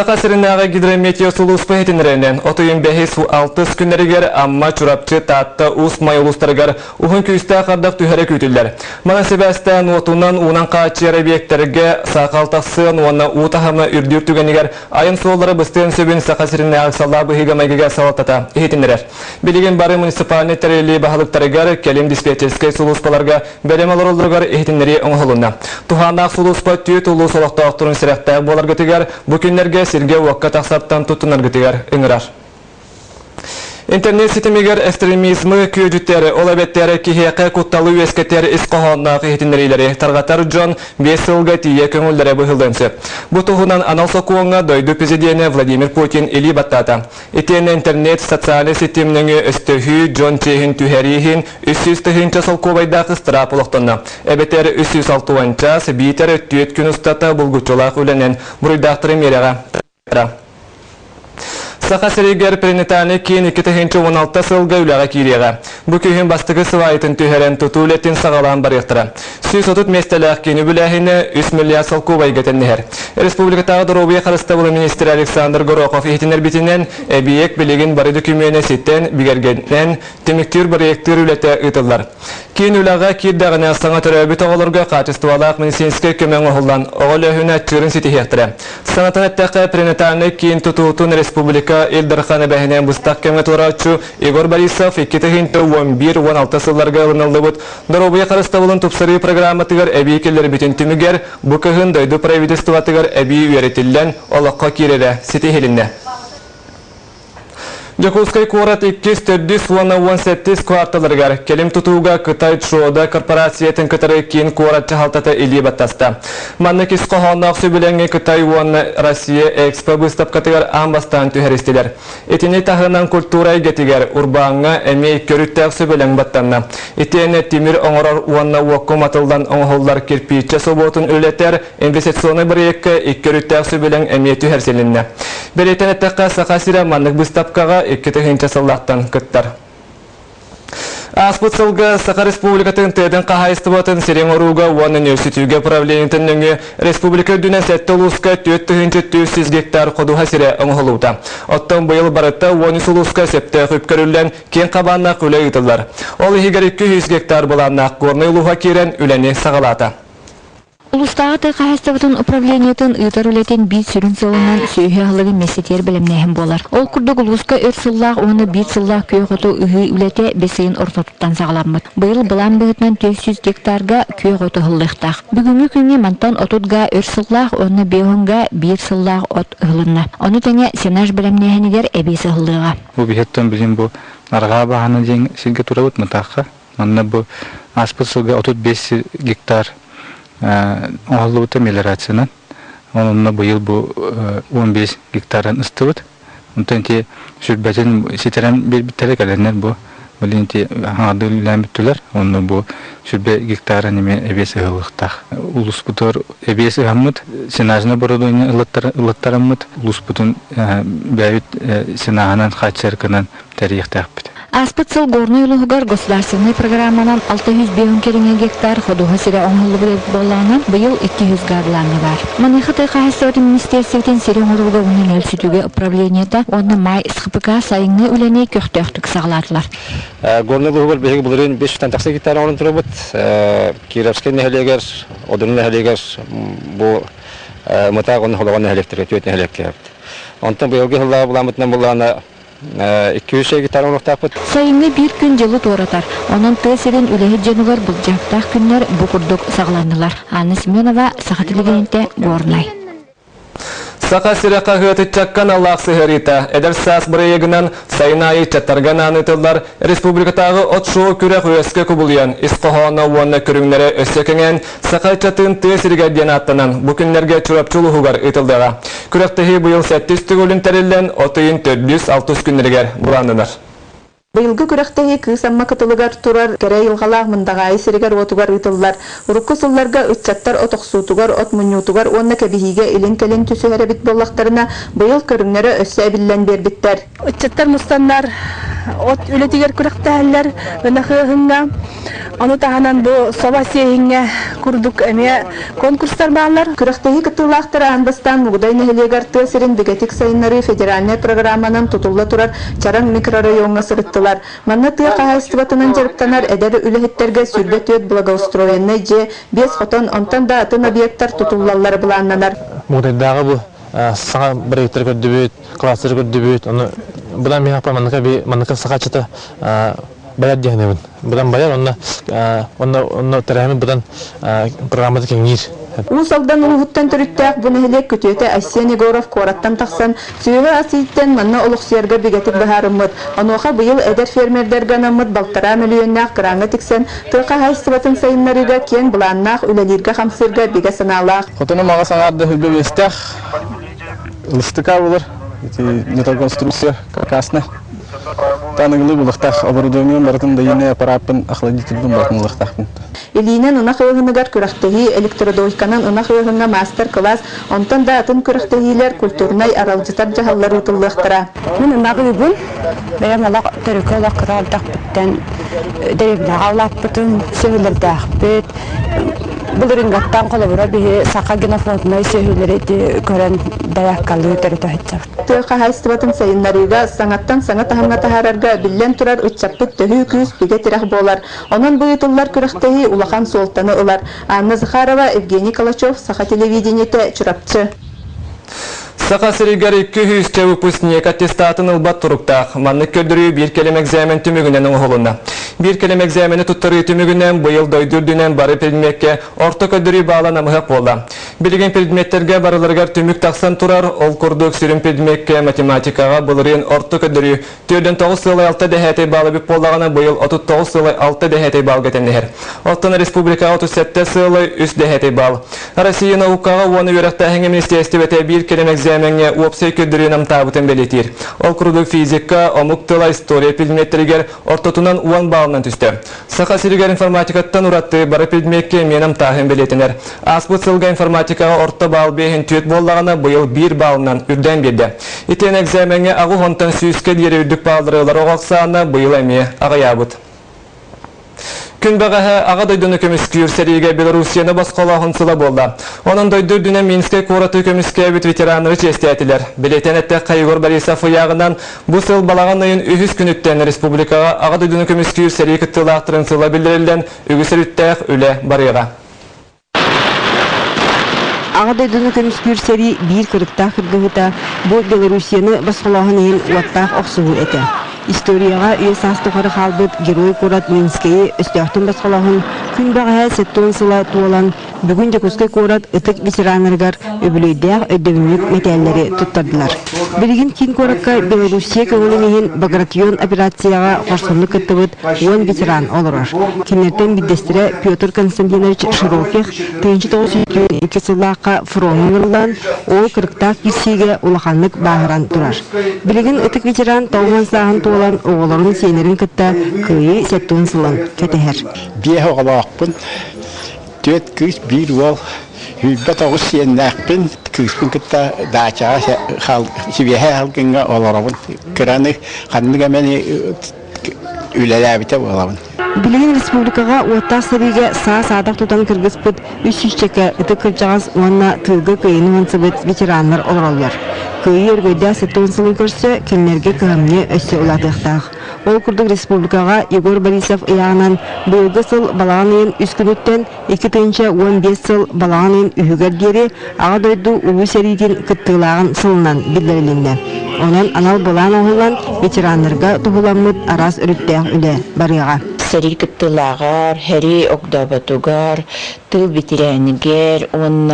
Сақасырынағы гидрометео сулус пәйтінерінен отойын бәхі су 6 күнлерігер амма чурапчы татты ұс майылустарығар ұғын күйісті қардақ түйәрі көйтілдер. Мана себәстен отунан уынан қачы объекттерге сақалтақсын уанна ұтағымы үрдір түгенігер айын суолары бұстын сөбін Сақасырынағы сала бұхиға майгіға салаттата ехетінерер. Білеген бары муниципалны тәрелі бағалықтарығар келім диспетчерскай сулуспаларға бәлем алырылдырығар ехетінері оңғылына. Туханақ сулуспа түйет ұлы солақтақ тұрын сірәқтәк болар гітігер бүкіндерге сирге уаққа тақсаптан тұттынар гітігер үңірар. Интернет сетімегер экстремизмы күйөжүттері, олабеттері кихеқе құтталы өскеттері ісқоғаннағы хетінерейлері тарғатар жон 5 жылға тие көңілдері бұғылдынсы. Бұл тұғынан анал соқуыңа дойду президенті Владимир Путин или баттата. Етені интернет социалы сетімнің өстіхі жон чейін түхәрейін 300 тұхынча солқовайда қыстыра пұлықтынна. Әбеттері 306-анча бейтері түйет күн ұстата бұлғычылақ өленен бұрыдақтыры мереға. Сақасырегер перенетаны кейін 2016 сылға үліға кейреға. Бұ күйін бастығы сывайытын түйерен тұтулеттен сағалан барықтыра. Сүйс отут местеләқ кені бүләхіні 3 миллиард солқу байгетеннер. Республикатағы дұробия қарысты бұлы министр Александр Горохов ехтенер бітінен әбиек білеген бары дүкімені сеттен бігергеннен теміктер барықтыр үлеті ұтылар. Кейін үліға кейдағына саңа түрі бүт оғылырға қатыстуалақ медицинскай көмен оғылдан оғыл өхіні түрін сеті хектірі. Санатын әттәқі перенетаны кейін тұтуытын республика Элдархана бәхінен бұстақ кәмет орачу Игорь Борисов 2011-16 сылларға ұлынылды бұд. Дұробия қарыстауылын тұпсыры программатығыр әбей келері бүтін түмігер, бұқығын дойду правительстватығыр әбей үйеретілден олыққа керері сеті хелінне. Жакускай корат 2-4-18 кварталаргар келим тутууга Кытай Чжоуда корпорациятын кытары кейін корат чахалтата или баттаста. Манны кис қоғаннақ сөбіленге Кытай уанна Россия экспо выставкатыгар амбастан түхәрістелер. Етіне тағынан культурай гетигер урбанға әмей көріттәк сөбілен баттанна. Етіне темір оңырар уанна уаққы матылдан оңғылдар кирпиче соботын өлетер инвестиционный проектке көріттәк сөбілен әмей түхәрселінне. Беретен әттәққа Сақасыра маннық выставкаға 2-нче сыллақтан күттар. Аспыт сылғы Сақа Республикатын тәдің қағайыстыбатын серен оруға уанын өсітуге правлениетінніңі Республика дүнен сәтті ұлысқа 4-400 гектар қодуға сире ұңғылуыда. Оттан бұйыл барытта уаныс ұлысқа септі құпкөрілен кен қабанна құлы ұтылар. Ол егер 200 гектар бұланна қорны ұлыға керен үләне сағалата. Улустағы қағыстығытын управлениетін ұйтарулетін бейт сүрін сылынан сөйі алығы месетер білімнәйін болар. Ол күрдік ұлысқа өр сыллақ, оны бейт сыллақ көй ғоты ұғы үләте бесейін ортотуттан сағаламыд. Бұйыл бұлан бұғытынан 400 гектарға көй ғоты ғылықтақ. Бүгінгі күнге мантан отутға өр сыллақ, оны бейхонға бейт сыллақ от ұғылынна. Оны тәне сенаж білімнәйінігер әбейсі ғылыға. Бұл бейхеттен білім бұл нарға бағаны дейін сілге тұрабыт мұтаққа. Онына бұл аспыт сылға 35 гектар оғылуыты мелиорацияны. Онына бұйыл бұл 15 гектарын ұстывыд. Онтан те жүрбәтін сетерен бербіттері кәлерінер бұл. Бұл енте аңады үләміттілер. Онына бұл жүрбә гектары неме әбесі ғылықтақ. Улус бұтыр әбесі ғаммыд, сенажына бұрыдойны ұлыттарыммыд. Улус бұтын бәйіт сенағынан қатшаркынан тәріқтәқ біт. Аспытсыл горный улуғығар государственный программанан 600 кереңе гектар ходуға сире оңғылы білет болағынан бұйыл 200 ғарланы бар. Манихыты қағыстығы министерсектен сире оңғылыға оның әлсітуге управлениета оны май СХПК сайыңны үлене көқтөқтік сағылатылар. Горный улуғығар бәйгі бұлырын 500 гектар оңын тұры бұд. Кировский нәхелегер, Одырын нәхелегер бұл мұтақ оны қолаған нәхелектерге, түйет нәхелекке. Онтан бұйылғы ғылға бұламытынан бұлағына 200 гектар оңықтақ бұд. Сайыңны бір күн жылы торатар. Оның тәсерін үләхі женуғар бұл жақтақ күннер бұқырдық сағыландылар. Анна Семенова, Сақа телевидениеті, Горнай. Сақа сираққа ғыты чаккан Аллах сығырита. Әдір сас бірегінен сайынайы чаттарған анытылар. Республикатағы отшуы күрек өске күбілген. Исқоғаны уанна күріңлері өсекенген. Сақа чатын тесірге ден аттынан бүкінлерге чурапчулығығар ұтылдыға. Күректігі бұйыл 700 түгілін тәрілден 30-400-600 күнлергер бұландыныр. Быйылгы күрәктәге кысамма кытылыгар турар кәрәй йылгалах мындагай сиригар отугар ытыллар. Урукку сылларга ытчаттар отоксутугар, отмунютугар, онна кәбихиге илин кәлен түсүһәрә бит боллактарына быйыл көрүңнәре өссә билен бербиттер. Ытчаттар мустаннар от үлетигер күрәктәһәлләр, гынахыгынга. Аны таһанан бу соба сеһиңә курдук әмә конкурстар баалар. Күрәктәге кытыллактар анбастан мугдай нәһелегар тәсирин бигетик сайыннары федеральный программанын тутулла турар чаран микрорайонга сырыттылар. Манна тыя каһастыбатынан жарыптанар эдер үлехеттерге сүрбет өт благоустроенный же бес хотон онтан да атын объекттар тутуллалар буланнанар. Мугдайдагы бу сага проекттер көрдөбүт, класстар көрдөбүт. Аны будан мен апа манныка сагачыта баят дегенебин. Будан баяр онна тарахы будан программада кеңир. Ул салдан улуттан төрүттәк бу нәһелек көтөтә Арсений Егоров кораттан таксан сөйгә асыйттан манна улуксыярга бигетик баһарыммыт. Аноха быел эдер фермерлерге намыт балтара миллионнак гранга тиксен тыка хайстыбатын сайыннарыга кең буланнак үлелерге хамсырга биге саналак. Хотоны мага саңарды хүлбебестәк. Лыстыка булыр. Это конструкция каркасная. Таныгылы булыктах оборудование бартын да ене аппаратын охладительден бартын булыктахпын. Илинен унах ыгыныгар күрәктәги электродойканан унах ыгынга мастер-класс, онтан да атын күрәктәгиләр культурнай аралҗытар җаһаллар утыллыктыра. Мен нагыбын бәямалак төрекөләк кыралдак биттен дәребнәгалап бутын сөйләрдәк бит. Булырынгаттан колобура бие сака генофондной сөйләре көрән даяккалы төрөтәчәп. Тыка хайстыбатын сайыннарыга саңаттан саңа таһанга таһарарга биллен турар үтчаппыт төһү күз биге тирах болар. Онан буйтуллар күрәктәги улахан солтаны ылар. Анна Захарова, Евгений Калачев, Саха телевидениете, Чурапчы. Сақа сиригар 200 выпускник аттестатын ылбат туруктақ. Манны көрдірі бір келем экзамен түмігінен оғылына. Bir kelem egzameni tuttarı tümügünden bu yıl doydurdüğünden barı predmekke orta ködürü bağlanamıhak bolda. Bilgen predmetlerge barılargar tümük taksan turar, ol kurduk sürüm predmekke matematikaga bulurien orta ködürü türden 9 sılay 6 dehetey bağlı bir bollağına bu yıl 39 sılay 6 dehetey bağlı getenliher. Ottan Respublika 37 sılay 3 dehetey bağlı. Россия naukaga onu yörekte henge ministerstivete bir kelem egzamenine uopsay ködürü nam tabuten belitir. Ol kurduk fizika, omuk tıla, historia predmetlerger ortatunan uan bağlı tüstü. Saqa sirigar informatikattan uratты bara predmekke menam tahim biletiner. Asput sılga informatikaga orta bağlı behin tüet bollağına bu yıl 1 bağından ürden birdi. İten egzamenge ağı hontan süyüske deri ürdük bağlırılar oğaqsağına bu yıl emi ağayabıt. Gün bağı ağa doydunu kömüskür seriga Belarusiyana basqolağın sıla bolda. Onun doydurduna Minske koratı kömüske bit veteranları çestiyetiler. Bileten ette Kaygor Borisov yağından bu sıl balağın ayın 3 günütten Respublikaga ağa doydunu kömüskür seri kıttılağıtırın sıla bildirilen ügüsür üttəq üle barığa. Ağa doydunu kömüskür seri bir kırıqtaq kırgıhıta bu Belarusiyana basqolağın ayın uattaq oqsuğu ete. İstoriyaga üyesastıqarı halbıt Geroy Korat Minskeyi östüğtün basqolağın gün bağı setton sıla tuolan bugün Jakuskay Korat ıtık veteranlargar öbülüydəq ödevimlik metalleri tuttardılar. Bilgin kin Koratka Belarusiya köngülüneyin Bagration operatsiyaga qorsonluk kıttıbıt 10 veteran olurar. Kinlerden biddestire Pyotr Konstantinovich Shirokih 1902 sılaqqa fronunurlan o kırıqtaq girsiga ulaqanlık bağıran durar. Bilgin ıtık veteran tauğan sağın olan oğulların senerin kıtta kıyı setton sılan köteher. Bir oğulakpın, 4 kız bir ol, hübbet oğuz senakpın, kızpın kıtta daçağa sivihe halkınga olarabın. Kıranı kanlıga meni ülelabite olarabın. Bilgin Respublikaga uattaq seriga sağ-sağdaq tutan kırgızpıt 300 çeke ıtık kırcağız uanna tılgı kıyını vansıbıt veteranlar olurallar. Kıyı örgöydä setton sılın körse kenlerge kıhamne össe uladığıqtaq. Ol kurduk Respublikaga Yegor Borisov ayağынан bölgü sıl balağının 3 günütten 2-15 sıl balağının ühüger deri ağa doydu ulu seriden kıttığılağın sılından bildirilinde. Onun anal bolan oğulan veteranlarga tuhulanmıt aras ürüttəq üle barığa. Seri kıttılağar, heri okdabatugar, tıl bitireniger, on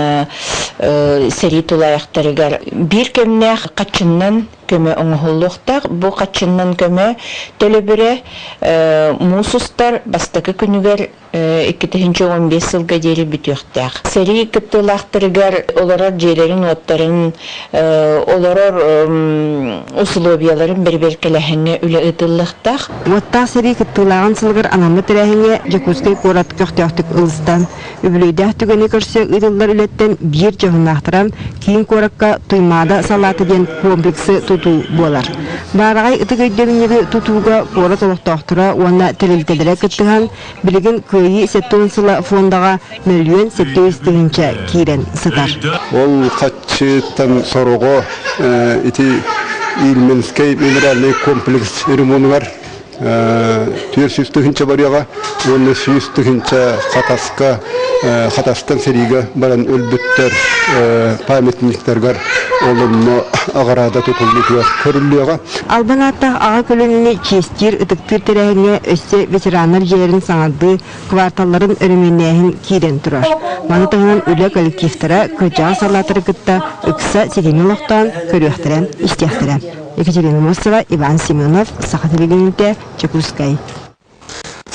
seri tulayaktarıgar. Bir kemne kaçından көмө оңголлуктак бу качыннан көмө төлөбүрө мусустар бастакы күнүгөр 2015 жылга дери бүтүктак. Сери кыттылактыргар олорор жерлерин оттарын олорор условияларын бер-бер келехине үле ытыллыктак. Уотта сери кыттылаган сылгыр анамы тирәһиңе Жакускай корат көктөктүк ылыстан үбүлүйдәх түгөне көрсө ыдыллар үлеттен бир жогунактыран кийин коракка туймада салаты ден комплексы тутуу болар. Барагай ытыгыйдөгүнүгү тутууга корат олоктоктура уонна тирилтедере кыттыган билигин көйи сеттуунсыла фондага миллион 700 тыгынча кирен сытар. Ол каччыттан сорого ити Илменский минеральный комплекс ремонтугар 400 тыгынча барыга, оны 100 тыгынча хатастан сериге баран өлбүттер памятниктергар олымны агарада тутулдугар көрүлүгө. Албаната ага көлөнүнө честир ытыктыр тереңе өссө ветерандар жерин саңарды кварталларын өрөмөннәһин кирен турар. Манытыңнан үле коллективтара көча салатыр кытта ыкса сидемилоктан көрөктөрөн истяхтыра. Екатерина Мосова, Иван Семенов, Саха телевидениеде, Чакускай.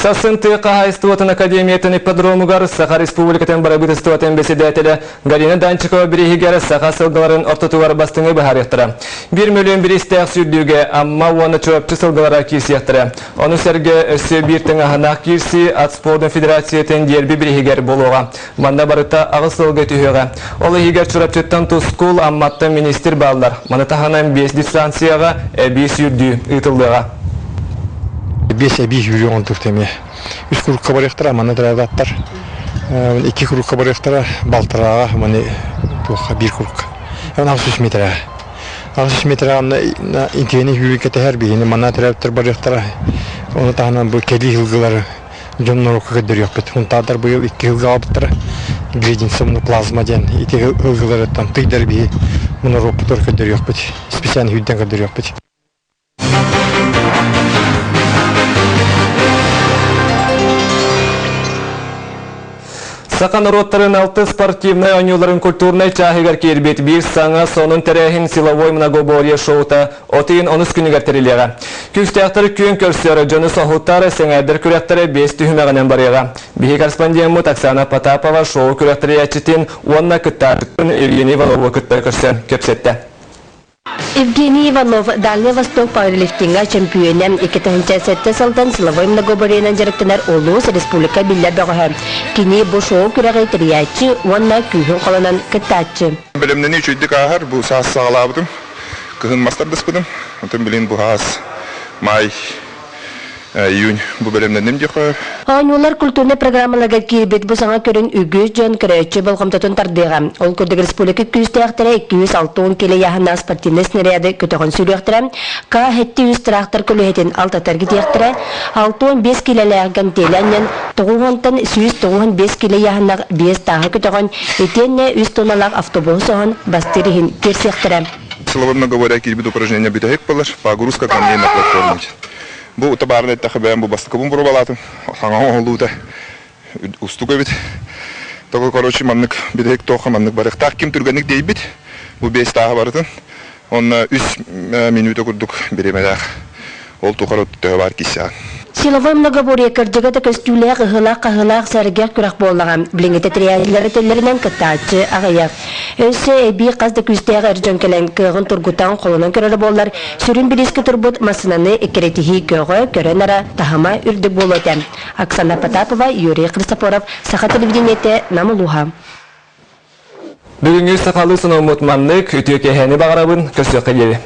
Сасынты Кахайстуатын академиятын ипподрomугар Саха республикатын барабытыстуатын беседателі Галина Данчикова бірегігер Саха сылғаларын ортотуар бастыңы бағарықтыра. 1 миллион бір істәқ сүрдуге, амма оны чөпчі сылғалара кирсияқтыра. Оны сәрге өсі біртің ағанақ кирси Атспордың федерациятын дербі бірегігер болуға. Манда барыта ағы сылғы түйеға. Олы егер чұрапчыттан тұскул амматтың министр балдар. Манытағанан 5 дистанцияға әбі сүрдүү ұйтылдыға. 5 миллион туртеме. 3 курукка барыктара мана дыраттар. 2 курукка барыктара балтырага мана туха 1 курукка. Ана 3 метр. 3 метр аны интени хүрүкете һәр бирини мана дыраттар барыктара. Оны тагынан бу кели жылгылары жоннорукка көдөрүп бит. Унтадар быйыл 2 жылга алыптыр. Грединсомны плазма ден ити жылгылардан тыйдар би муну роботор көдөрүп бит. Специаль хүдден көдөрүп бит. Сақа народтарын алты спортивный ойнуларын культурный чахигар кербет bir саңа сонун терехин силовой многоборье шоута отыйын 10 күнігер терелеға. Күстяқтары күйін көрсері жоны соғуттары сәңәдір күректері 5 түйімеғінен барыға. Бихи корреспондентмут Оксана Потапова шоу күректері ячетін онна күттартықпын Евгений Иванова күттір көрсен көпсетті. Евгений Иванов Дальний Восток пауэрлифтинга чемпионы 2007 жылдан силовой многоборьенан жарыктанар Улус республика биллер бөгөһө. Кини бу шоу күрәгәй триячы, онна күйһүн каланан кыттачы. Белемнәне чөйдик ахар бу саас сагалабыдым. Кыһын мастардыспыдым. Онтон билин бу хаас май июнь бу белемнәнем дихо. Анюлар культурный программаларга кирбет бу саңа көрүн үгүз жөн көрөчү болгомтотун тардыга. Ол көрдүк республика күстәктәре 260 кило яһына спортивный снаряды көтөгөн сүрөктөрө. Ка 700 трактор көлөһетен алтатарга тияктыра. 65 килоларган теләннән 995 кило яһына 5 тагы көтөгөн этенне 100 тонналар автобусын бастырыгын керсектире. Силовой многоборье кирбет упражнения битек болар. Погрузка камней на платформе. Бу табарны тахабам бу бастыкыбын бурбалатым. Хаңа олута устугабит. Того короче маннык бидек тоха маннык барык таким түргөнүк дейбит. Бу 5 тагы бардын. Онна 3 минута курдук беремелер. Ол тухарот бар кися. Силовой многоборье кырдыгыда көстүләр гыла-кагыла сәргә күрәк булган. Билиңгә трияллары телләреннән кытачы агаяк. Өсе би казды күстәгә әрҗөн келән кыгын тургутан колонан көрәле буллар. Сүрүн билиске турбут масынаны экретихи көгө көрәнара тахама үрдү болоты. Оксана Потапова, Юрий Христофоров, Саха телевидениете, Намулуха. Бүгүнгү сакалы сыноо мутманнык үтүкө хәне багарабын көсөккө